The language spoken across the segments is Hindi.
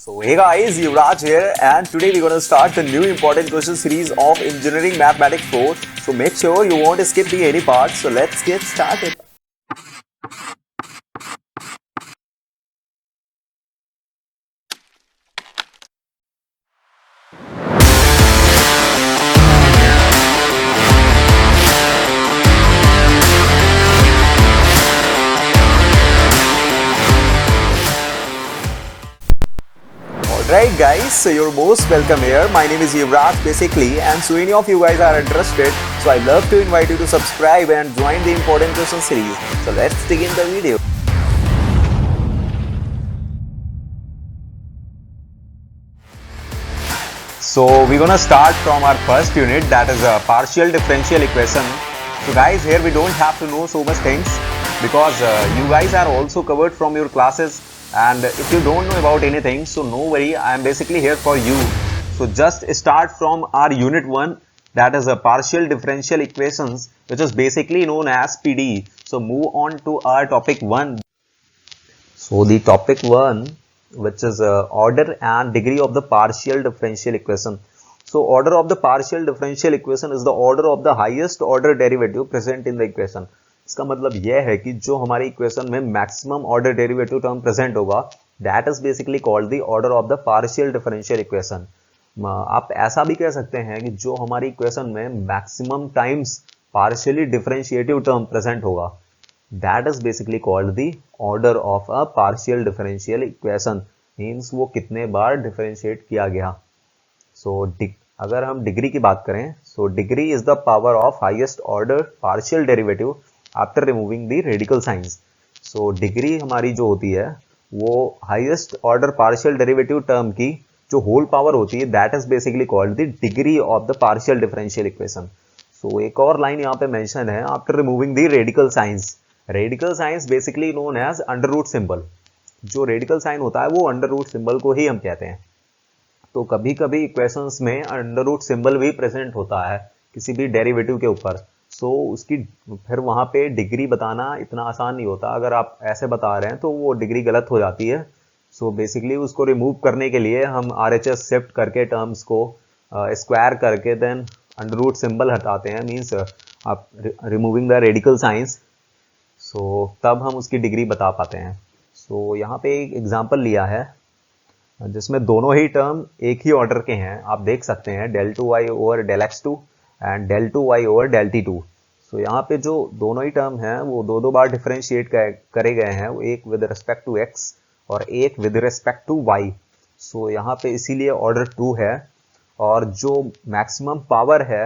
So hey guys, Yuvraj here, and today we're gonna start the new important question series of Engineering Mathematics 4. So make sure you won't skip the any part. So let's get started. Alright guys, so you're most welcome here. My name is Yuvraj basically, and so any of you guys are interested, so I'd love to invite you to subscribe and join the important question series. So let's begin the video. So we're gonna start from our first unit, that is a partial differential equation. So guys, here we don't have to know so much things because you guys are also covered from your classes, and if you don't know about anything, so no worry, I am basically here for you. So just start from our unit 1, that is a partial differential equations, which is basically known as PDE. So move on to our topic 1. So the topic 1, which is order and degree of the partial differential equation. So order of the partial differential equation is the order of the highest order derivative present in the equation. इसका मतलब यह है कि जो हमारी इक्वेशन में maximum order derivative term present होगा, that is basically called the order of the partial differential equation. आप ऐसा भी कह सकते हैं कि जो हमारी इक्वेशन में maximum times partially differentiative term present होगा, that is basically called the order of a partial differential equation. Means वो कितने बार डिफरेंशिएट किया गया. सो अगर हम डिग्री की बात करें, so degree is the power of highest order partial derivative after removing the radical science. So degree हमारी जो होती है वो highest order partial derivative term की जो होल पावर होती है, that is basically called the degree of the partial differential equation. So एक और लाइन यहाँ पे मेंशन है, after removing the radical science. Radical science basically known as under root symbol. जो रेडिकल साइन होता है वो अंडर रूट सिंबल को ही हम कहते हैं. तो कभी कभी इक्वेशंस में अंडर रूट सिंबल भी प्रेजेंट होता है किसी भी डेरिवेटिव के ऊपर. सो उसकी फिर वहाँ पे डिग्री बताना इतना आसान नहीं होता. अगर आप ऐसे बता रहे हैं तो वो डिग्री गलत हो जाती है. सो बेसिकली उसको रिमूव करने के लिए हम RHS शिफ्ट करके टर्म्स को स्क्वायर करके देन अंडर रूट सिंबल हटाते हैं. मीन्स आप रिमूविंग द रेडिकल साइंस. सो तब हम उसकी डिग्री बता पाते हैं. सो यहाँ पे एक एग्जाम्पल लिया है जिसमें दोनों ही टर्म एक ही ऑर्डर के हैं. आप देख सकते हैं del 2y over del x2 and del 2y over del t2. सो यहाँ पे जो दोनों ही टर्म हैं वो दो दो बार डिफरेंशिएट करे गए हैं, वो एक विद रिस्पेक्ट टू x और एक विद रिस्पेक्ट टू y. सो यहाँ पे इसीलिए ऑर्डर 2 है. और जो मैक्सिमम पावर है,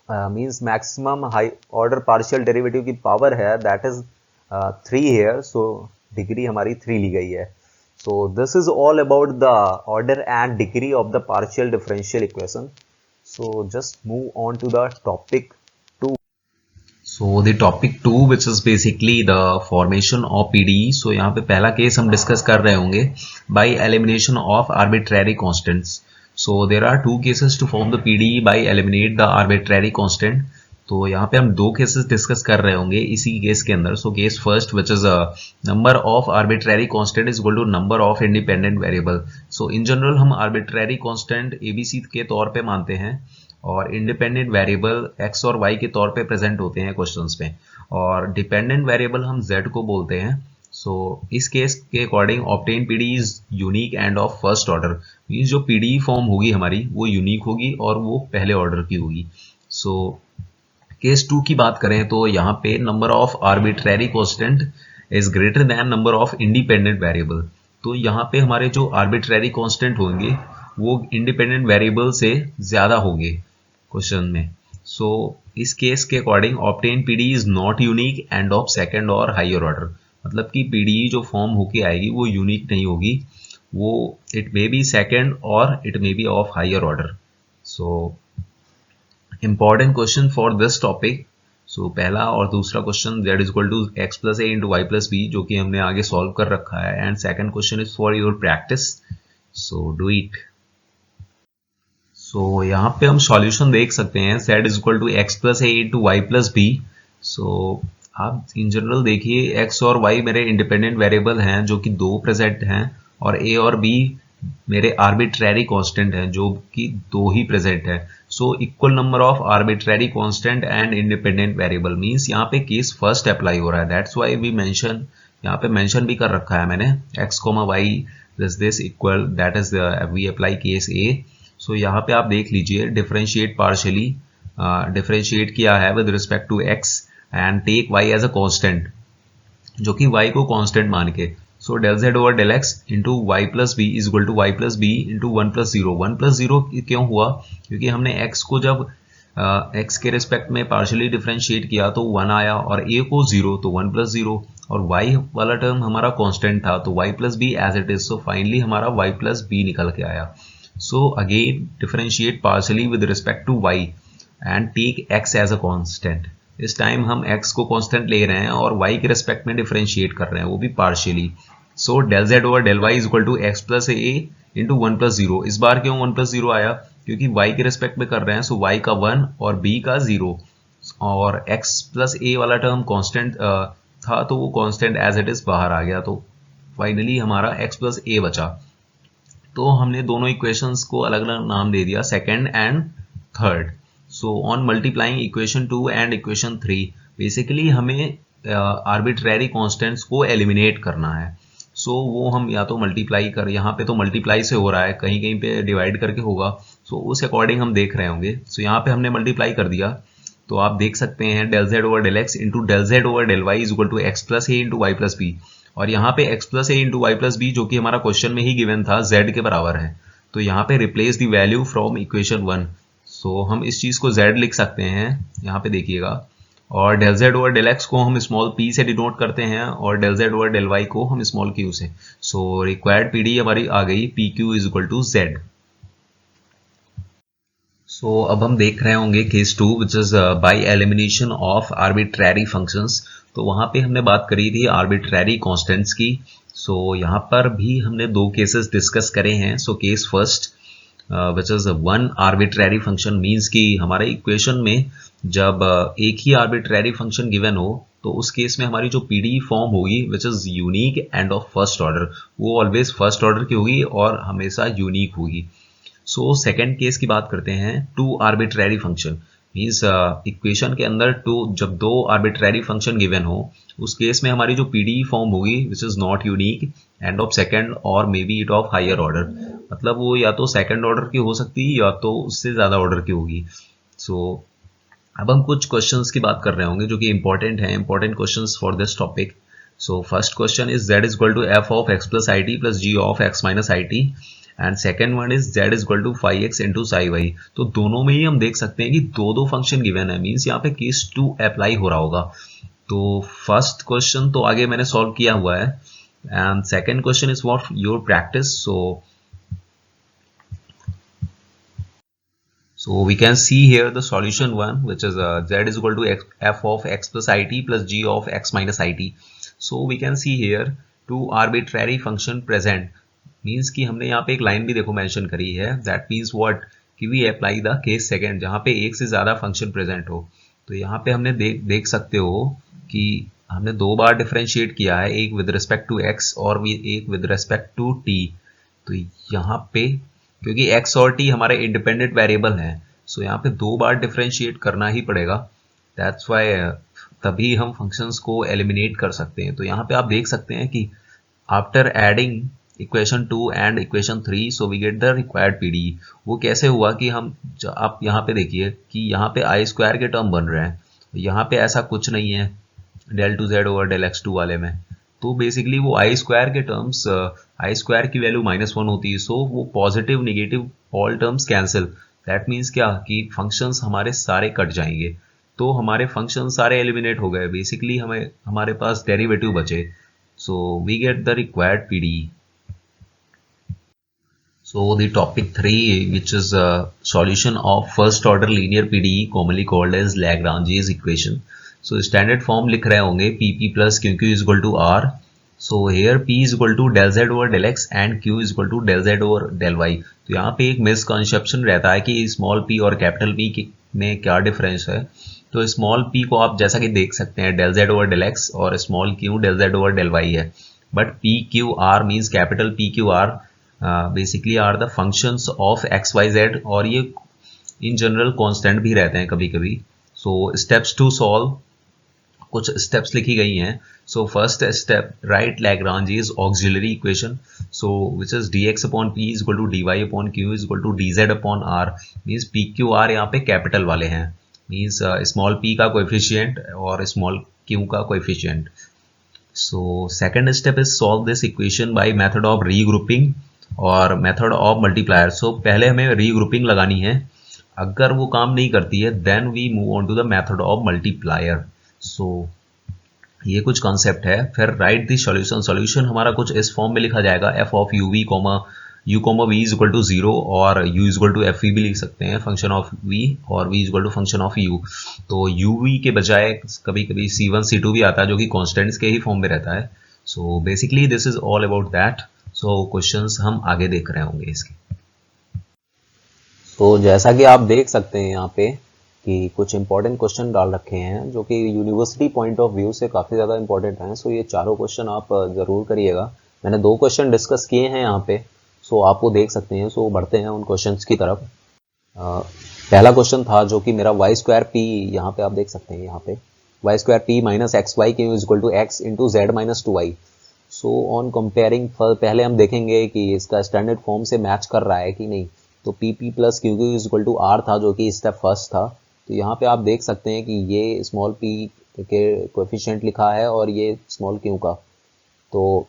means maximum high order partial derivative की पावर है, that is 3 here. So degree हमारी 3 ली गई है. So this is all about the order and degree of the partial differential equation. So just move on to the topic 2. So the topic 2, which is basically the formation of PDE. So यहाँ पे पहला केस हम डिस्कस कर रहे होंगे by elimination of arbitrary constants. So there are two cases to form the PDE by eliminate the arbitrary constant. तो यहाँ पे हम दो केसेस डिस्कस कर रहे होंगे इसी केस के अंदर. So case first, which is number of arbitrary constant is equal to number of independent variable. So in general हम आर्बिट्ररी कांस्टेंट ABC के तौर पे मानते हैं और इंडिपेंडेंट वेरिएबल x और y के तौर पे प्रेजेंट होते हैं क्वेश्चंस में, और डिपेंडेंट वेरिएबल हम z को बोलते हैं. सो इस केस के according obtain PDE is unique and of first order. Means जो PDE फॉर्म होगी हमारी वो यूनिक होगी और वो पहले ऑर्डर की होगी. सो केस 2 की बात करें तो यहाँ पे number of arbitrary constant is greater than number of independent variable. तो यहाँ पे हमारे जो आर्बिट्ररी कांस्टेंट होंगे वो इंडिपेंडेंट वेरिएबल से ज्यादा होंगे क्वेश्चन में. सो इस केस के according obtain PDE is not unique and of second और हायर ऑर्डर. मतलब कि PDE जो फॉर्म होके आएगी वो यूनिक नहीं होगी, वो इट मे बी सेकंड और it may be of higher order. So important question for this topic. So पहला और दूसरा question z is equal to x plus a into y plus b, जो कि हमने आगे सॉल्व कर रखा है. And second question is for your practice, so do it. So यहाँ पे हम सॉल्यूशन देख सकते हैं. z is equal to x plus a into y plus b. सो आप इन जनरल देखिए x और y मेरे इंडिपेंडेंट वेरिएबल हैं जो कि दो प्रेजेंट हैं और ए और बी मेरे आर्बिट्ररी कांस्टेंट हैं जो कि दो ही प्रेजेंट है। So equal number of arbitrary constant and independent variable means यहाँ पे केस फर्स्ट अप्लाई हो रहा है। दैट्स व्हाई वी मेंशन, यहाँ पे मेंशन भी कर रखा है मैंने x, y this equal, that is we apply case A. So यहाँ पे आप देख लीजिए डिफरेंशिएट पार्शियली, डिफरेंशिएट किया है with respect to x and take y as a constant, जो कि y को कांस्टेंट मान के। So del z over del x into Y plus B is equal to Y plus B into 1 plus 0। 1 plus 0 क्यों हुआ? क्योंकि हमने x को जब x के रिस्पेक्ट में पार्शियली डिफरेंशिएट किया तो 1 आया, और a को 0 तो 1 प्लस 0, और y वाला टर्म हमारा कांस्टेंट था तो y plus B as it is. So finally हमारा y प्लस बी निकल के आया। So again differentiate partially with respect to y and take x as a constant. इस टाइम हम x को कांस्टेंट ले रहे हैं और y के रिस्पेक्ट में डिफरेंशिएट कर रहे हैं, वो भी partially. So del z over del y is equal to x plus a into 1 plus 0। इस बार क्यों 1 प्लस 0 आया? क्योंकि y के रिस्पेक्ट में कर रहे हैं, सो y का 1 और b का 0, और x प्लस ए वाला टर्म कांस्टेंट था तो वो कांस्टेंट एज इट इज बाहर आ गया, तो फाइनली हमारा x प्लस ए बचा। तो हमने दोनों इक्वेशंस को अलग अलग नाम दे दिया, second and third. So on multiplying equation 2 and equation 3 basically हमें आर्बिट्ररी कांस्टेंट्स को एलिमिनेट करना है। सो वो हम या तो मल्टीप्लाई कर, यहाँ पे तो मल्टीप्लाई से हो रहा है, कहीं कहीं पे डिवाइड करके होगा, सो उस अकॉर्डिंग हम देख रहे होंगे। सो यहाँ पे हमने मल्टीप्लाई कर दिया, तो आप देख सकते हैं del z over del x into del z over del y is equal to x plus a into Y plus b, और यहाँ पे x plus a into Y plus b जो कि हमारा क्वेश्चन में ही गिवन था z के बराबर है, तो यहाँ पे replace the value from equation 1। सो हम इस चीज को z लिख सकते हैं, यहाँ पे देखिएगा, और del z over del x को हम स्मॉल p से डिनोट करते हैं और del z over del y को हम स्मॉल q से। सो रिक्वायर्ड pd हमारी आ गई pq is equal to z। So अब हम देख रहे होंगे case 2 which is by elimination of arbitrary functions. तो वहां पे हमने बात करी थी आर्बिट्ररी कांस्टेंट्स की। सो यहाँ पर भी हमने दो केसेस डिस्कस करे हैं। सो case first which is one arbitrary function means कि हमारे इक्वेशन में जब एक ही आर्बिट्ररी फंक्शन गिवन हो तो उस केस में हमारी जो पीडी फॉर्म होगी which is unique and of first order, वो ऑलवेज फर्स्ट ऑर्डर की होगी और हमेशा यूनिक होगी। सो सेकेंड केस की बात करते हैं, two arbitrary function means equation के अंदर जब दो आर्बिट्ररी फंक्शन गिवन हो उस केस में हमारी जो पीडी फॉर्म होगी which is not unique and of second और may be it of higher order, मतलब वो या तो सेकेंड ऑर्डर की हो सकती है या तो उससे ज्यादा ऑर्डर की होगी। सो अब हम कुछ क्वेश्चंस की बात कर रहे होंगे जो कि इंपॉर्टेंट हैं, important questions for this topic. So first question is z is equal to f of x plus i t plus g of x minus i t, and second one is z is equal to phi x into psi y. तो दोनों में ही हम देख सकते हैं कि दो दो फंक्शन गिवन है, मीन्स यहाँ पे केस 2 अप्लाई हो रहा होगा। तो फर्स्ट क्वेश्चन तो आगे मैंने सॉल्व किया हुआ है, and second question is for your practice. So we can see here the solution one which is z is equal to f of x plus it plus g of x minus it. So we can see here two arbitrary function present means कि हमने यहाँ पे एक लाइन भी देखो मेंशन करी है, that means what कि we apply the case second जहाँ पे एक से ज्यादा फंक्शन प्रेजेंट हो। तो यहाँ पे हमने देख सकते हो कि हमने दो बार डिफरेंशिएट किया है, एक विद रिस्पेक्ट टू x और एक विद रिस्पेक्ट टू t। तो यहाँ पे क्योंकि x और t हमारे इंडिपेंडेंट वेरिएबल हैं, सो यहाँ पे दो बार डिफरेंशिएट करना ही पड़ेगा, दैट्स वाई तभी हम फंक्शंस को एलिमिनेट कर सकते हैं। तो यहाँ पे आप देख सकते हैं कि after adding equation 2 and equation 3 so we get the required PD. वो कैसे हुआ कि हम आप यहाँ पे देखिए कि यहाँ पे आई स्क्वायर के टर्म बन रहे हैं, यहाँ पे ऐसा कुछ नहीं है del two z over del x two वाले में। तो बेसिकली वो आई स्क्वायर के टर्म्स, आई स्क्वायर की वैल्यू -1 होती है, सो वो positive negative all terms cancel. That means क्या कि फंक्शंस हमारे सारे कट जाएंगे, तो हमारे फंक्शन सारे एलिमिनेट हो गए, बेसिकली हमारे पास डेरिवेटिव बचे। So we get the required PD. So the topic 3 which is solution of first order linear PDE commonly called as Lagrange's equation. So standard form लिख रहे होंगे PP plus QQ is equal to R. So here P is equal to del Z over del X and Q is equal to del Z over del Y. तो यहाँ पे एक मिसकंसेप्शन रहता है कि स्मॉल p और कैपिटल P में क्या डिफरेंस है। तो स्मॉल p को आप जैसा कि देख सकते हैं del Z over del X और small q del Z over del Y है। but PQR means capital PQR basically are the functions of XYZ, और ये in general constant भी रहते हैं कभी कभी. So steps to solve, कुछ steps लिखी गई हैं. So first step, write Lagrange's auxiliary equation, so which is dx upon p is equal to dy upon q is equal to dz upon r. means PQR यहाँ पे कैपिटल वाले हैं, means small p का कोएफिशिएंट और small q का coefficient. So second step is solve this equation by method of regrouping और method of multiplier. So पहले हमें regrouping लगानी है, अगर वो काम नहीं करती है then we move on to the method of multiplier. So ये कुछ कॉन्सेप्ट है. फिर राइट द सॉल्यूशन. सॉल्यूशन हमारा कुछ इस फॉर्म में लिखा जाएगा, f of u v comma u comma v is equal to 0 और u is equal to f v भी लिख सकते हैं, फंक्शन ऑफ वी, और v is equal to function of u. तो यू वी के बजाय कभी कभी C1 C2 भी आता है जो कि कॉन्स्टेंट्स के ही फॉर्म में रहता है. So basically this is all about that. So questions हम आगे देख रहे होंगे इसके. तो जैसा कि आप देख सकते हैं यहाँ पे कि कुछ इंपॉर्टेंट क्वेश्चन डाल रखे हैं जो कि यूनिवर्सिटी पॉइंट ऑफ व्यू से काफ़ी ज़्यादा इंपॉर्टेंट हैं. सो ये चारों क्वेश्चन आप ज़रूर करिएगा. मैंने 2 क्वेश्चन डिस्कस किए हैं यहाँ पे, सो आप वो देख सकते हैं. सो बढ़ते हैं उन क्वेश्चंस की तरफ. पहला क्वेश्चन था जो कि मेरा वाई स्क्वायर पी, यहाँ पे आप देख सकते हैं, यहाँ पे y square p minus x y q is equal to x into Z minus 2y. So on comparing, पहले हम देखेंगे कि इसका स्टैंडर्ड फॉर्म से मैच कर रहा है कि नहीं. तो p P plus Q Q is equal to r था जो कि स्टेप फर्स्ट था. तो यहाँ पे आप देख सकते हैं कि ये स्मॉल p के कोएफिशिएंट लिखा है और ये स्मॉल q का. तो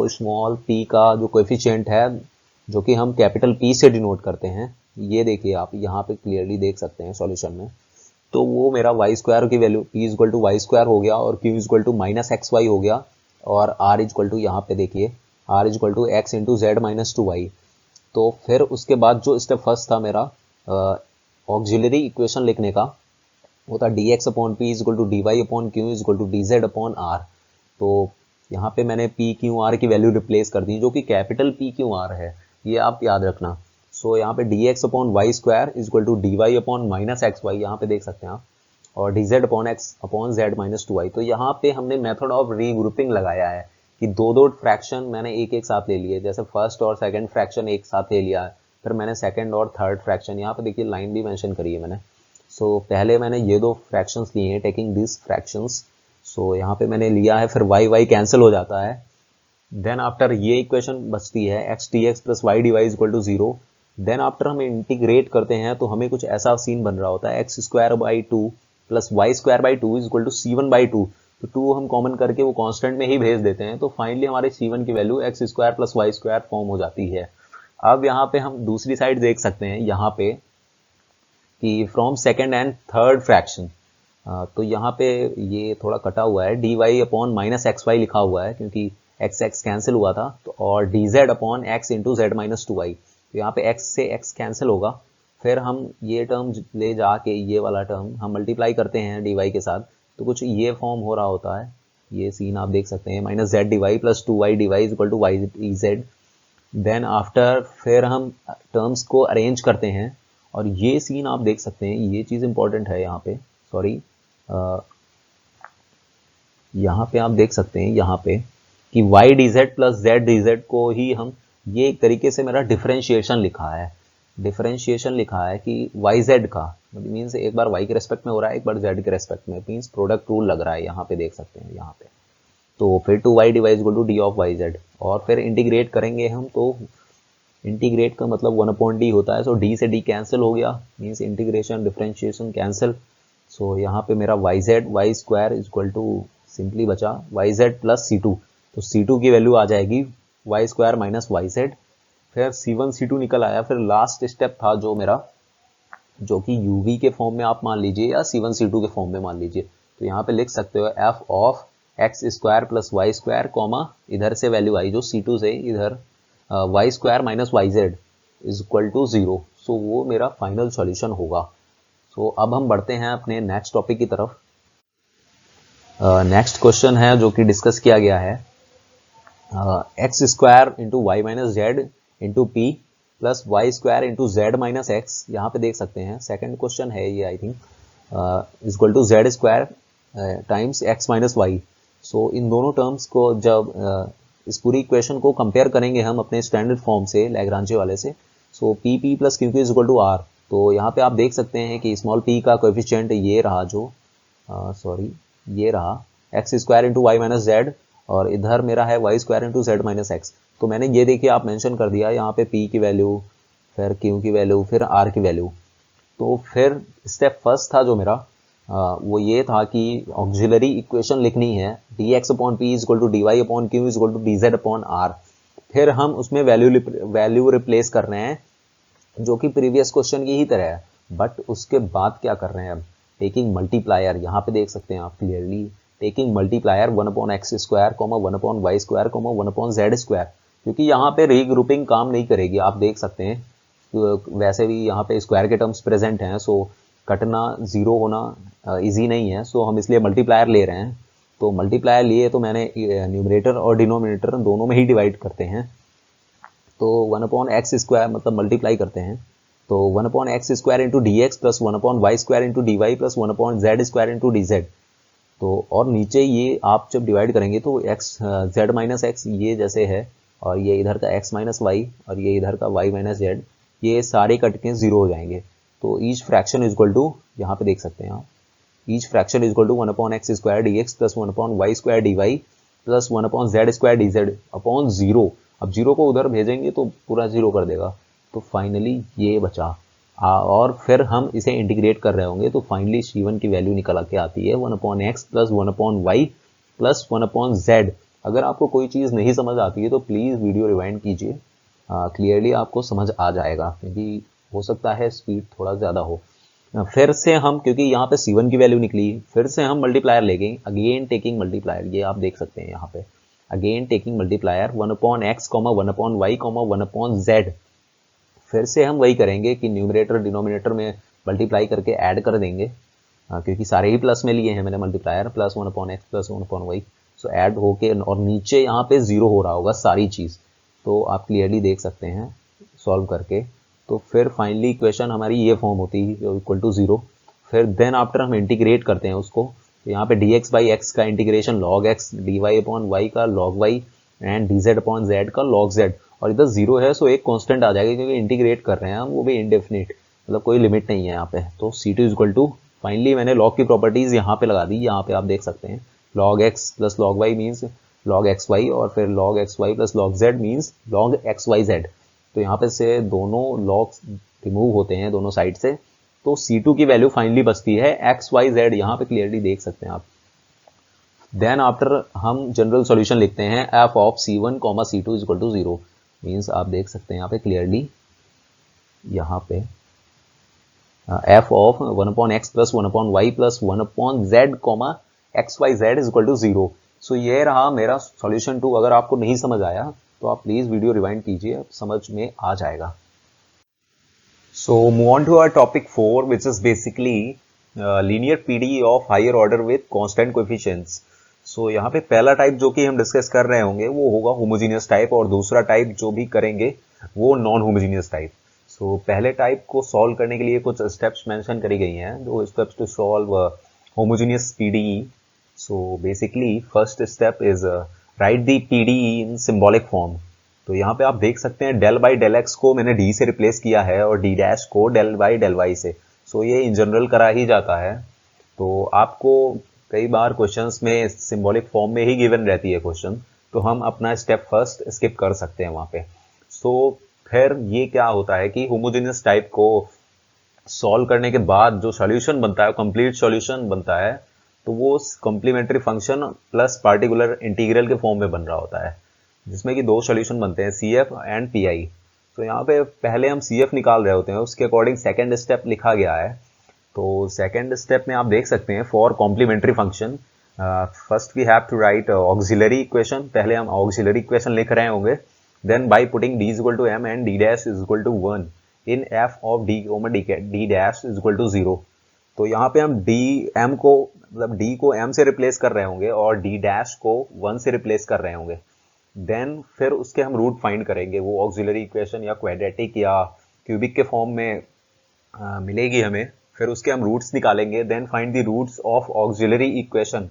स्मॉल p का जो कोएफिशिएंट है जो कि हम कैपिटल P से डिनोट करते हैं, ये देखिए आप यहाँ पे क्लियरली देख सकते हैं सॉल्यूशन में. तो वो मेरा वाई स्क्वायर की value p is equal to y square हो गया और q is equal to minus x y हो गया, और r इज इक्वल टू यहाँ पे देखिए r is equal to x into Z minus 2y. तो फिर उसके बाद जो स्टेप फर्स्ट था मेरा ऑक्सिलरी इक्वेशन लिखने का, वो था dx upon p is equal to dy upon q is equal to dz upon r. तो यहाँ पे मैंने पी क्यू आर की वैल्यू रिप्लेस कर दी जो कि कैपिटल पी क्यू आर है, ये आप याद रखना. सो यहाँ पे dx upon y square is equal to dy upon minus x y, यहाँ पे देख सकते हैं आप, और dz upon x upon z minus 2y. तो यहाँ पे हमने मेथड ऑफ रीग्रुपिंग लगाया है कि दो फ्रैक्शन मैंने एक साथ ले लिए, जैसे फर्स्ट और सेकंड फ्रैक्शन एक साथ ले लिया है, फिर मैंने सेकंड और थर्ड फ्रैक्शन, यहाँ पे देखिए लाइन भी मेंशन करी है मैंने. सो पहले मैंने ये 2 फ्रैक्शंस लिए हैं, टेकिंग दिस फ्रैक्शंस. सो यहाँ पे मैंने लिया है, फिर y कैंसिल हो जाता है. देन आफ्टर ये इक्वेशन बचती है x dx plus y dy is equal to 0. Then after हम इंटीग्रेट करते हैं तो हमें कुछ ऐसा सीन बन रहा होता है, x square by 2 plus Y square by 2 is equal to C1 by 2. तो 2 हम कॉमन करके वो कांस्टेंट में ही भेज देते हैं. तो फाइनली हमारे C1 की value x square plus Y square form हो जाती है. अब यहाँ पे हम दूसरी साइड देख सकते हैं यहाँ पे कि from second and third fraction, तो यहाँ पे ये थोड़ा कटा हुआ है, dy upon minus x y लिखा हुआ है क्योंकि x x कैंसिल हुआ था, तो और dz upon x into Z minus 2y. तो यहाँ पे x से x कैंसिल होगा, फिर हम ये टर्म ले जाके ये वाला टर्म हम मल्टीप्लाई करते हैं dy के साथ, तो कुछ ये फॉर्म हो रहा होता है. ये सीन आप देख सकते हैं, minus z d y plus 2y dy is equal to y z. Then after फिर हम टर्म्स को अरेंज करते हैं और ये सीन आप देख सकते हैं, ये चीज़ इंपॉर्टेंट है यहाँ पे, सॉरी यहाँ पे आप देख सकते हैं यहाँ पे कि y dz plus z dz को ही हम, ये एक तरीके से मेरा डिफरेंशिएशन लिखा है, डिफरेंशिएशन लिखा है कि yz का मीन्स एक बार y के रेस्पेक्ट में हो रहा है, एक बार z के रेस्पेक्ट में, मीन्स प्रोडक्ट रूल लग रहा है, यहाँ पे देख सकते हैं यहाँ पे. तो फिर 2y dy is equal to d of y z, और फिर इंटीग्रेट करेंगे हम, तो इंटीग्रेट का मतलब 1/d होता है. सो d से d कैंसिल हो गया, means integration differentiation cancel. So यहाँ पे मेरा yz y square is equal to simply बचा yz प्लस c2. तो c2 की वैल्यू आ जाएगी y square minus y z. फिर c1 c2 निकल आया. फिर लास्ट स्टेप था जो मेरा, जो कि uv के फॉर्म में आप मान लीजिए या c1 c2 के फॉर्म में मान लीजिए. तो यहाँ पे लिख सकते हो f of x square plus Y square comma इधर से वैल्यू आई जो C2 से इधर y square minus y Z is equal to 0. So वो मेरा फाइनल सॉल्यूशन होगा. सो अब हम बढ़ते हैं अपने नेक्स्ट टॉपिक की तरफ. नेक्स्ट क्वेश्चन है जो कि डिस्कस किया गया है, x square into Y minus Z into P plus Y square into Z minus X. यहाँ पे देख सकते हैं सेकेंड क्वेश्चन है ये, I think, is equal to Z square times X minus Y. So in दोनों टर्म्स को जब इस पूरी इक्वेशन को कंपेयर करेंगे हम अपने स्टैंडर्ड फॉर्म से लैग्रांजे वाले से, so P P plus Q Q is equal to R. तो यहाँ पे आप देख सकते हैं कि स्मॉल p का कोएफिशिएंट ये रहा, जो ये रहा x square into Y minus z, और इधर मेरा है y square into Z minus x. तो मैंने ये देखिए आप मेंशन कर दिया यहाँ पे p की वैल्यू, फिर q की वैल्यू, फिर r की वैल्यू। तो फिर स्टेप फर्स्ट था जो मेरा वो ये था कि ऑक्सिलरी इक्वेशन लिखनी है dx upon p is equal to dy upon q is equal to dz upon r। फिर हम उसमें वैल्यू रिप्लेस कर रहे हैं जो कि प्रीवियस क्वेश्चन की ही तरह है, बट उसके बाद क्या कर रहे हैं अब, टेकिंग मल्टीप्लायर। यहाँ पे देख सकते हैं आप clearly, taking multiplier 1 upon x square, 1 upon y square, 1 upon z square, क्योंकि यहाँ पे रीग्रुपिंग काम नहीं करेगी। आप देख सकते हैं वैसे भी यहाँ पे स्क्वायर के टर्म्स प्रेजेंट हैं, सो कटना जीरो होना इजी नहीं है, सो हम इसलिए मल्टीप्लायर ले रहे हैं। तो मल्टीप्लायर लिए तो मैंने न्यूमरेटर और डिनोमिनेटर दोनों में ही डिवाइड करते हैं। तो 1 अपॉन एक्स स्क्वायर मतलब मल्टीप्लाई करते हैं, तो 1 upon x square into d x plus 1 upon y square into d y plus 1 upon z square into d z. तो और नीचे ये आप जब डिवाइड करेंगे तो एक्स जेड माइनस एक्स ये जैसे है, और ये इधर का एक्स माइनस वाई और ये इधर का वाई माइनस जेड, ये सारे कट के जीरो हो जाएंगे। तो each fraction is equal to, यहाँ पे देख सकते हैं आप, each fraction is equal to 1 upon x square d x plus 1 upon y square d y plus 1 upon z square d Z upon zero. अब जीरो को उधर भेजेंगे तो पूरा जीरो कर देगा, तो फाइनली ये बचा। और फिर हम इसे इंटीग्रेट कर रहे होंगे तो फाइनली C1 की वैल्यू निकल के आती है 1 upon x plus 1 upon Y plus 1 upon z. अगर आपको कोई चीज़ नहीं समझ आती है तो प्लीज़ वीडियो रिवाइंड कीजिए, क्लियरली आपको समझ आ जाएगा, क्योंकि हो सकता है स्पीड थोड़ा ज़्यादा हो। फिर से हम, क्योंकि यहाँ पे C1 की वैल्यू निकली, फिर से हम मल्टीप्लायर लेंगे, अगेन टेकिंग मल्टीप्लायर, ये आप देख सकते हैं यहाँ पे, again taking multiplier 1 upon x, 1 upon y, 1 upon z. फिर से हम वही करेंगे कि न्यूमरेटर डिनोमिनेटर में मल्टीप्लाई करके ऐड कर देंगे, क्योंकि सारे ही प्लस में लिए हैं मैंने multiplier, plus 1 upon x plus 1 upon y, so add होके, और नीचे यहाँ पे जीरो हो रहा होगा सारी चीज़, तो आप क्लियरली देख सकते हैं सॉल्व करके। तो फिर फाइनली इक्वेशन हमारी ये फॉर्म होती है इक्वल टू जीरो। फिर देन आफ्टर हम इंटीग्रेट करते हैं उसको, तो यहाँ पे डी एक्स बाई एक्स का integration log X, D Y upon Y का log Y, and D Z upon Z का लॉग जेड। और इधर जीरो है सो एक कांस्टेंट आ जाएगा, क्योंकि इंटीग्रेट कर रहे हैं हम, वो भी इंडेफिनिट, मतलब कोई लिमिट नहीं है यहाँ पे। तो C2 इक्वल टू, फाइनली मैंने लॉग की प्रॉपर्टीज यहाँ पे लगा दी, यहाँ पे आप देख सकते हैं log x plus log y means log x y, और फिर log x y plus log z means log x Y z. तो यहाँ पे से दोनों लॉग्स रिमूव होते हैं दोनों साइड से, तो C2 की वैल्यू फाइनली बचती है एक्स वाई जेड, यहाँ पे क्लियरली देख सकते हैं आप। देन आफ्टर हम जनरल सॉल्यूशन लिखते हैं f of C1 comma C2 equal to zero, means आप देख सकते हैं यहाँ पे क्लियरली, यहाँ पे f of 1 upon x plus 1 upon Y plus 1 upon Z comma X Y Z is equal to zero. So ये रहा मेरा सॉल्यूशन 2। अगर आपको नहीं समझ आया तो आप प्लीज वीडियो रिवाइंड कीजिए, समझ में आ जाएगा। So move on to our topic 4 which is basically linear PD of higher order with constant coefficients. So यहाँ पे पहला टाइप जो कि हम डिस्कस कर रहे होंगे वो होगा होमोजीनियस टाइप, और दूसरा टाइप जो भी करेंगे वो नॉन होमोजीनियस टाइप। सो पहले टाइप को सॉल्व करने के लिए कुछ स्टेप्स मेंशन करी गई हैं, दो steps to solve homogeneous PDE. So basically first step is write the PDE in symbolic form. तो यहाँ पे आप देख सकते हैं डेल बाई डेल एक्स को मैंने डी से रिप्लेस किया है और डी डैश को डेल बाई डेल वाई से। सो ये इन जनरल करा ही जाता है, तो आपको कई बार क्वेश्चंस में सिंबॉलिक फॉर्म में ही गिवन रहती है क्वेश्चन, तो हम अपना स्टेप फर्स्ट स्किप कर सकते हैं वहाँ पे। सो फिर ये क्या होता है कि होमोजेनियस टाइप को सॉल्व करने के बाद जो सॉल्यूशन बनता है, कंप्लीट सॉल्यूशन बनता है, तो वो complementary function plus particular integral के फॉर्म में बन रहा होता है, जिसमें कि दो सॉल्यूशन बनते हैं CF एंड PI। तो यहाँ पे पहले हम CF निकाल रहे होते हैं, उसके अकॉर्डिंग सेकेंड स्टेप लिखा गया है। तो सेकेंड स्टेप में आप देख सकते हैं for complementary function first we have to write auxiliary equation. पहले हम ऑक्सिलरी इक्वेशन लिख रहे होंगे, then by putting d is equal to m and d dash is equal to 1 in f of d d dash is equal to 0। तो यहाँ पे हम m को, मतलब d को m से रिप्लेस कर रहे होंगे और d डैश को 1 से रिप्लेस कर रहे होंगे। देन फिर उसके हम रूट फाइंड करेंगे, वो ऑक्सिलरी इक्वेशन या क्वाड्रेटिक या क्यूबिक के फॉर्म में मिलेगी हमें, फिर उसके हम रूट्स निकालेंगे। Then find the roots of auxiliary equation.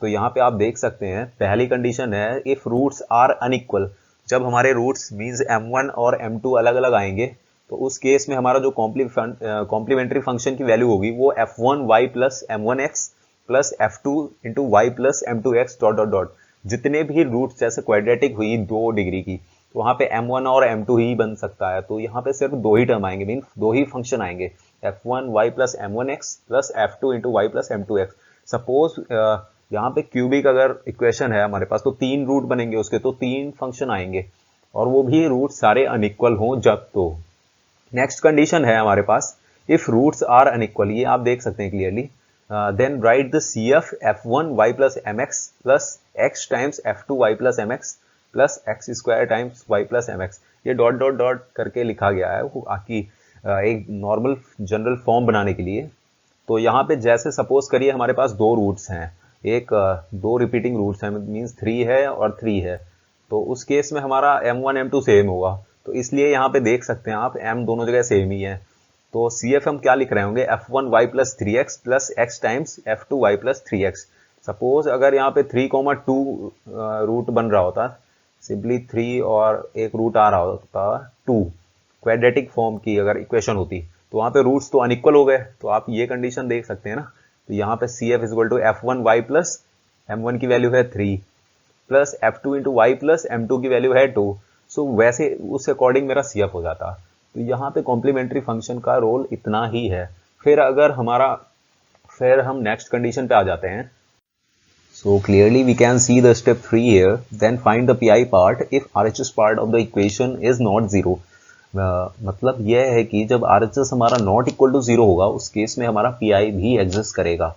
तो यहाँ पे आप देख सकते हैं पहली कंडीशन है इफ रूट्स आर अनइक्वल, जब हमारे रूट्स मींस m1 और m2 अलग अलग आएंगे तो उस केस में हमारा जो कॉम्प्लीमेंट्री फंक्शन की वैल्यू होगी वो f1y plus m1x plus f2 into Y plus m2x dot dot dot, जितने भी रूट्स जैसे क्वाड्रेटिक हुई 2 डिग्री की तो वहाँ पे m1 और m2 ही बन सकता है। तो यहाँ पे सिर्फ 2 ही टर्म आएंगे, मीन 2 ही फंक्शन आएंगे, f1y plus m1x plus f2 into Y plus m2x। Suppose यहाँ पे क्यूबिक अगर इक्वेशन है हमारे पास तो 3 रूट बनेंगे उसके, तो 3 फंक्शन आएंगे और वो भी रूट सारे अनइक्वल हों जब। तो नेक्स्ट कंडीशन है हमारे पास इफ रूट्स आर अनइक्वल, ये आप देख सकते हैं clearly, then write the CF f1y plus mx plus x times f2y plus mx plus x square times y plus mx। ये डॉट डॉट डॉट करके लिखा गया है वो आकी एक नॉर्मल जनरल फॉर्म बनाने के लिए। तो यहाँ पे जैसे सपोज करिए हमारे पास 2 रूट्स हैं, एक 2 रिपीटिंग रूट्स हैं, मीन्स 3 है और 3 है, तो उस केस में हमारा m1 m2 सेम होगा, तो इसलिए यहाँ पे देख सकते हैं आप m दोनों जगह सेम ही है। तो CF हम क्या लिख रहे होंगे f1y plus 3x plus x times f2y plus 3x। Suppose अगर यहाँ पे 3,2 रूट बन रहा होता, सिंपली 3 और एक रूट आ रहा होता 2, क्वाड्रेटिक फॉर्म की अगर इक्वेशन होती तो वहाँ पे रूट्स तो अनइक्वल हो गए, तो आप ये कंडीशन देख सकते हैं ना। तो यहाँ पे CF is equal to f1y plus m1 की वैल्यू है 3 plus f2 into Y plus m2 की वैल्यू है 2। सो वैसे उस अकॉर्डिंग मेरा CF हो जाता। तो यहाँ पे कॉम्प्लीमेंट्री फंक्शन का रोल इतना ही है। फिर हम नेक्स्ट कंडीशन पे आ जाते हैं। So clearly we can see the step 3 here, then find the PI part if RHS part of the equation is not 0। मतलब यह है कि जब RHS हमारा नॉट इक्वल टू 0 होगा उस केस में हमारा PI भी एग्जिस्ट करेगा,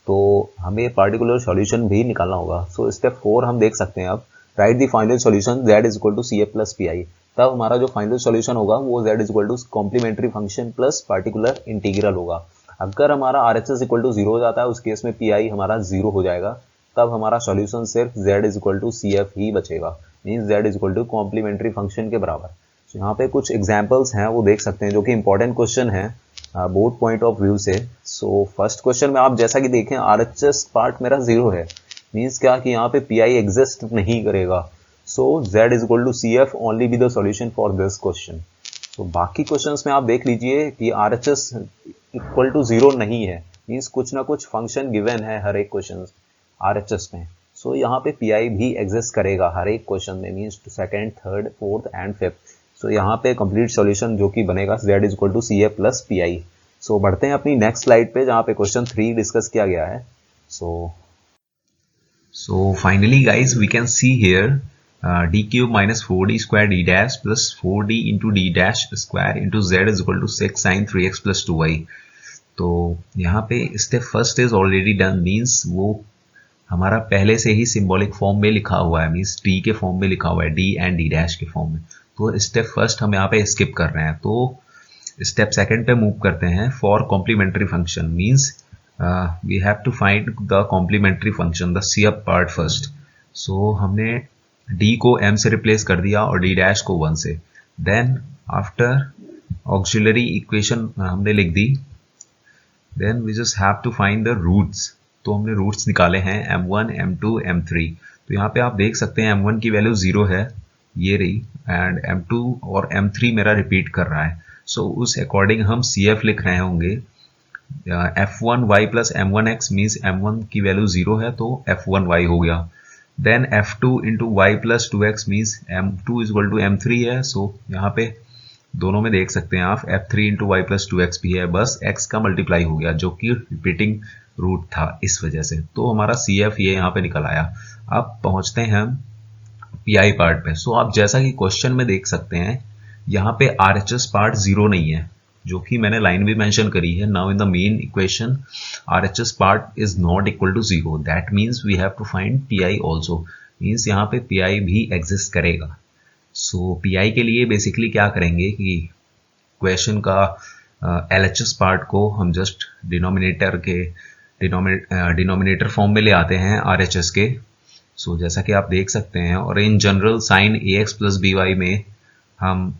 तो हमें पार्टिकुलर सॉल्यूशन भी निकालना होगा। सो स्टेप 4 हम देख सकते हैं अब, write the final solution z is equal to CF plus PI। तब हमारा जो फाइनल सॉल्यूशन होगा वो z is equal to complementary function plus particular integral होगा। अगर हमारा RHS इक्वल टू 0 हो जाता है उस केस में PI हमारा 0 हो जाएगा, तब हमारा सॉल्यूशन सिर्फ z is equal to CF ही बचेगा, means z is equal to complementary function के बराबर। तो यहाँ पे कुछ एग्जाम्पल्स हैं वो देख सकते हैं जो कि इंपॉर्टेंट क्वेश्चन है बोथ पॉइंट ऑफ व्यू से। सो फर्स्ट क्वेश्चन में आप जैसा कि देखें RHS पार्ट मेरा 0 है, मीन्स क्या कि यहाँ पे PI एग्जिस्ट नहीं करेगा। So z is equal to CF only be the solution for this question. तो बाकी क्वेश्चंस में आप देख लीजिए कि RHS इक्वल टू 0 नहीं है, मीन्स कुछ ना कुछ फंक्शन गिवन है हर एक क्वेश्चन RHS में। सो यहाँ पे PI भी एग्जिस्ट करेगा हर एक क्वेश्चन में, means second, third, fourth and fifth. So यहाँ पे कंप्लीट सॉल्यूशन जो कि बनेगा z is equal to CF plus PI। So बढ़ते हैं अपनी नेक्स्ट स्लाइड पे जहाँ पे क्वेश्चन 3 डिस्कस किया गया है। So finally guys we can see here d cube minus 4d square d dash plus 4d into d dash square into z is equal to 6 sin 3x plus 2y। तो यहाँ पे step first is already done, means वो हमारा पहले से ही सिंबॉलिक फॉर्म में लिखा हुआ है, मीन्स d के फॉर्म में लिखा हुआ है, d एंड d डैश के फॉर्म में। तो स्टेप फर्स्ट हम यहाँ पे स्किप कर रहे हैं, तो स्टेप सेकंड पे मूव करते हैं। For complementary function means we have to find the complementary function the CF part first. So हमने d को m से रिप्लेस कर दिया और d डैश को 1 से। देन आफ्टर ऑक्सिलरी इक्वेशन हमने लिख दी, then we just have to find the roots. तो हमने रूट्स निकाले हैं m1, m2, m3। तो यहाँ पे आप देख सकते हैं m1 की वैल्यू 0 है, ये रही, एंड m2 और m3 मेरा रिपीट कर रहा है। सो उस अकॉर्डिंग हम CF लिख रहे होंगे f1y plus m1x, means m1 की वैल्यू 0 है तो f1y हो गया। Then f2 into Y plus 2x, means m2 is equal to m3 है। सो यहाँ पे दोनों में देख सकते हैं आप f3 into Y plus 2x भी है, बस x का मल्टीप्लाई हो गया जो कि रिपीटिंग रूट था इस वजह से। तो हमारा CF ये यहाँ पे निकल आया। अब पहुंचते हैं हम PI पार्ट पे। सो आप जैसा कि क्वेश्चन में देख सकते हैं यहाँ पे RHS पार्ट 0 नहीं है, जो कि मैंने लाइन भी मेंशन करी है। Now in the main equation RHS part is not equal to 0, that means we have to find PI also, means यहाँ पे PI भी एग्जिस्ट करेगा। सो PI के लिए बेसिकली क्या करेंगे कि क्वेश्चन का LHS पार्ट को हम जस्ट डिनोमिनेटर फॉर्म में ले आते हैं RHS के। सो जैसा कि आप देख सकते हैं, और in general sine ax plus by में हम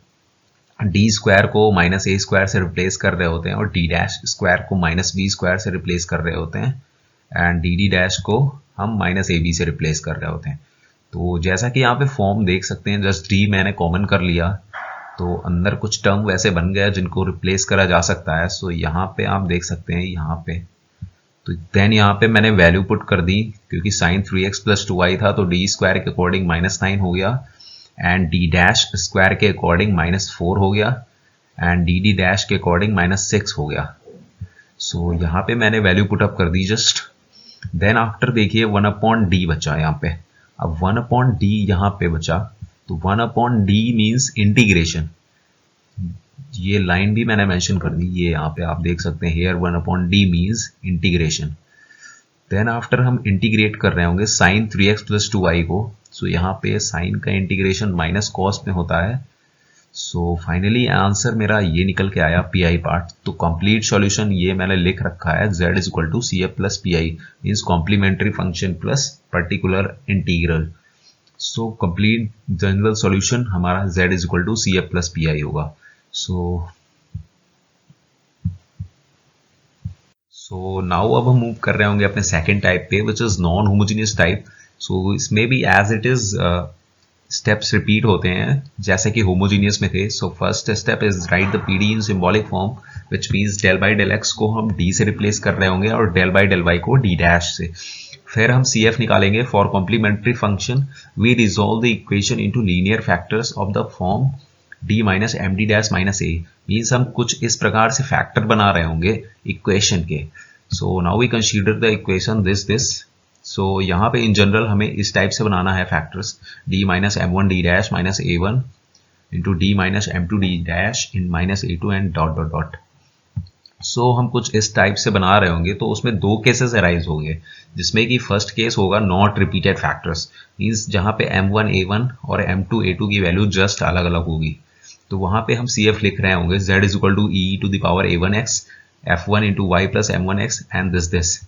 d स्क्वायर को माइनस a स्क्वायर से रिप्लेस कर रहे होते हैं और d डैश स्क्वायर को माइनस b स्क्वायर से रिप्लेस कर रहे होते हैं। एंड डी डी डैश को हम माइनस ए बी से रिप्लेस कर रहे होते हैं। तो जैसा कि यहाँ पे फॉर्म देख सकते हैं, जस्ट डी मैंने कॉमन कर लिया तो अंदर कुछ टर्म वैसे बन गया जिनको रिप्लेस करा जा सकता है। सो यहाँ पे आप देख सकते हैं यहाँ पे, तो देन यहाँ पे मैंने वैल्यू पुट कर दी क्योंकि साइन 3x प्लस 2y था तो डी स्क्वायर के अकॉर्डिंग -9 हो गया एंड डी डैश स्क्वायर के अकॉर्डिंग -4 हो गया एंड डी डी डैश के अकॉर्डिंग -6 हो गया। सो यहाँ पे मैंने वैल्यू पुट अप कर दी जस्ट। देन आफ्टर देखिए 1/d बचा यहाँ पे। अब 1/d यहाँ पे बचा तो 1/d मीन्स इंटीग्रेशन। ये लाइन भी मैंने मेंशन कर दी, ये यहाँ पे आप देख सकते हैं here 1/d means integration. Then after हम इंटीग्रेट कर रहे होंगे साइन 3x प्लस 2y को। सो यहाँ पे साइन का इंटीग्रेशन माइनस कॉस में होता है। सो फाइनली आंसर मेरा ये निकल के आया पी आई पार्ट। तो कंप्लीट सॉल्यूशन ये मैंने लिख रखा है z is equal to C F plus P I means complementary function plus particular integral. So complete general solution हमारा z is equal to C F plus P I होगा। सो नाउ अब हम मूव कर रहे होंगे अपने सेकेंड टाइप पे which is non homogeneous type. So इसमें भी as it is steps repeat होते हैं जैसे कि होमोजीनियस में थे। So first step is write the PD in symbolic form which means del by del X को हम डी से रिप्लेस कर रहे होंगे और डेल बाई डेल वाई को डी डैश से। फिर हम सी एफ निकालेंगे for complementary function. We resolve the equation into linear factors of the form d minus M D dash minus a means हम कुछ इस प्रकार से फैक्टर बना रहे होंगे इक्वेशन के। So now we consider the equation this. So यहाँ पे इन जनरल हमें इस टाइप से बनाना है factors d minus M one D dash minus A one into D minus M two D dash in minus A two and dot dot dot. So हम कुछ इस टाइप से बना रहे होंगे तो उसमें दो केसेस अराइज होंगे जिसमें कि फर्स्ट केस होगा नॉट रिपीटेड फैक्टर्स मीन्स जहाँ पे m1 a1 और m2 a2 की वैल्यू जस्ट अलग अलग होगी। तो वहां पे हम CF लिख रहे होंगे z is equal to e to the power a1x f1 into Y plus m1x and this.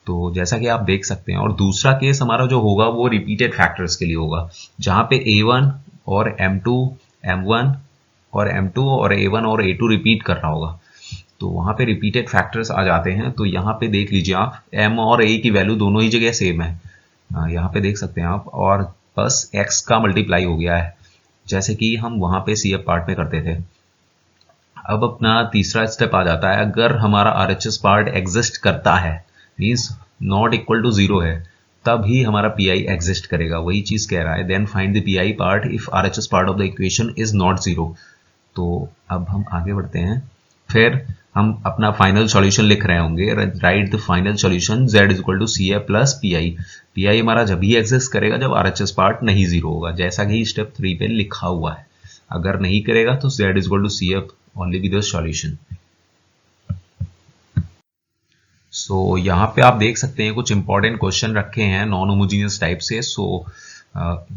तो जैसा कि आप देख सकते हैं, और दूसरा केस हमारा जो होगा वो रिपीटेड फैक्टर्स के लिए होगा जहाँ पे a1 और m2 m1 और m2 और a1 और a2 रिपीट कर रहा होगा। तो वहां पे रिपीटेड फैक्टर्स आ जाते हैं। तो यहाँ पे देख लीजिए आप m और a की वैल्यू दोनों ही जगह सेम है, यहाँ पे देख सकते हैं आप, और बस x का मल्टीप्लाई हो गया है जैसे कि हम वहां पे CF पार्ट में करते थे। अब अपना तीसरा स्टेप आ जाता है, अगर हमारा RHS पार्ट एग्जिस्ट करता है मीन्स नॉट इक्वल टू 0 है तब ही हमारा PI एग्जिस्ट करेगा, वही चीज कह रहा है। Then find the PI part if RHS part of the equation is not 0। तो अब हम आगे बढ़ते हैं, फिर हम अपना फाइनल सॉल्यूशन लिख रहे होंगे। Write the final solution z is equal to C F plus P I. P I हमारा जब ही एग्जिस्ट करेगा जब RHS पार्ट नहीं 0 होगा, जैसा कि स्टेप 3 पे लिखा हुआ है। अगर नहीं करेगा तो z is equal to C F only with the solution. So यहाँ पे आप देख सकते हैं कुछ इंपॉर्टेंट क्वेश्चन रखे हैं नॉन होमोजीनियस टाइप से। सो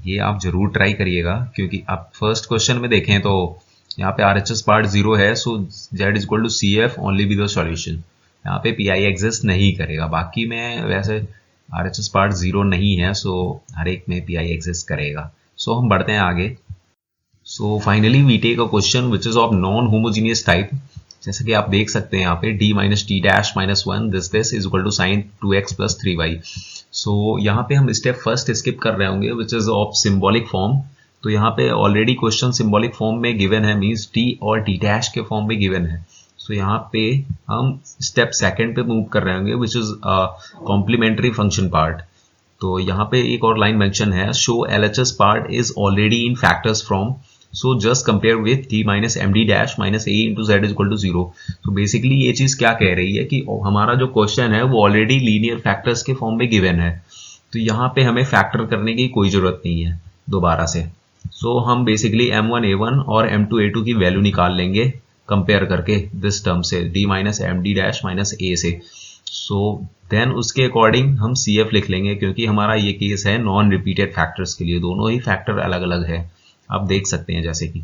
ये आप जरूर ट्राई करिएगा क्योंकि आप फर्स्ट क्वेश्चन में देखें तो यहाँ पे RHS पार्ट 0 है। So z is equal to C F only with the solution. यहाँ पे PI एग्जिस्ट नहीं करेगा, बाकी में वैसे RHS पार्ट 0 नहीं है, सो हर एक में PI एग्जिस्ट करेगा। सो हम बढ़ते हैं आगे। So finally we take a question which is of non homogeneous type. जैसे कि आप देख सकते हैं यहाँ पे d minus t dash minus 1 this is equal to sine 2x plus 3y। So यहाँ पे हम स्टेप फर्स्ट स्किप कर रहे होंगे which is of symbolic form. तो यहाँ पे ऑलरेडी क्वेश्चन सिंबॉलिक फॉर्म में गिवन है मींस t और t डैश के फॉर्म में गिवन है। सो यहाँ पे हम स्टेप सेकंड पे मूव कर रहे होंगे which is complementary function part. तो यहाँ पे एक और लाइन मेंशन है, show LHS part is already in factors from so just compare with t minus M D dash minus a into z is equal to 0। तो बेसिकली ये चीज क्या कह रही है कि हमारा जो क्वेश्चन है वो ऑलरेडी लीनियर फैक्टर्स के फॉर्म में गिवन है, तो यहाँ पे हमें फैक्टर करने की कोई जरूरत नहीं है दोबारा से। सो हम बेसिकली m1 a1 और m2 a2 की वैल्यू निकाल लेंगे कंपेयर करके दिस टर्म से d minus M D dash minus A से। सो देन उसके अकॉर्डिंग हम CF लिख लेंगे क्योंकि हमारा ये केस है नॉन रिपीटेड फैक्टर्स के लिए, दोनों ही फैक्टर अलग अलग है, आप देख सकते हैं जैसे कि।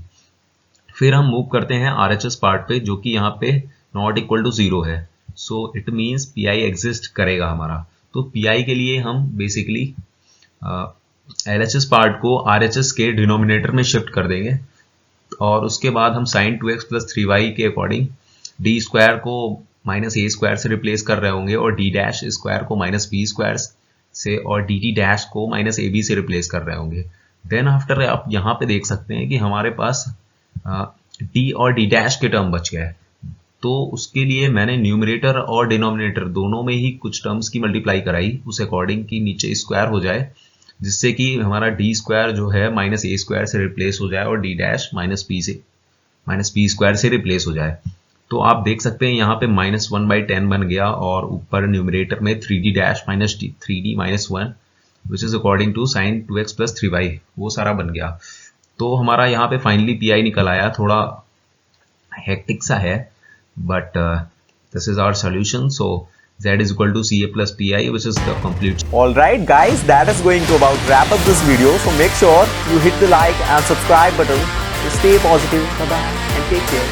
फिर हम मूव करते हैं RHS पार्ट पे जो कि यहाँ पे नॉट इक्वल टू 0 है। So it means PI exist करेगा हमारा। तो PI के लिए हम बेसिकली LHS पार्ट को RHS के डिनोमिनेटर में शिफ्ट कर देंगे और उसके बाद हम साइन 2x प्लस 3y के अकॉर्डिंग d स्क्वायर को माइनस ए स्क्वायर से रिप्लेस कर रहे होंगे और डी डैश स्क्वायर को माइनस बी स्क्वायर से और डी टी डैश को माइनस ए बी से रिप्लेस कर रहे होंगे। देन आफ्टर आप यहाँ पे देख सकते हैं कि हमारे पास डी और डी डैश के टर्म बच गए, तो उसके लिए मैंने न्यूमरेटर और डिनोमिनेटर दोनों में ही कुछ टर्म्स की मल्टीप्लाई कराई उस अकॉर्डिंग कि नीचे स्क्वायर हो जाए, जिससे कि हमारा डी स्क्वायर जो है माइनस ए स्क्वायर से रिप्लेस हो जाए और D dash minus b square से रिप्लेस हो जाए। तो आप देख सकते हैं यहाँ पे -1/10 बन गया और ऊपर न्यूमरेटर में 3d dash minus 3d minus 1 which is according to sin 2x plus 3y, वो सारा बन गया। तो हमारा यहाँ पे फाइनली पी निकल आया, थोड़ा हेक्टिक सा है but this is our solution. So z is equal to CA plus PI, which is the complete. Alright guys, that is going to about wrap up this video. So make sure you hit the like and subscribe button to stay positive. Bye bye and take care.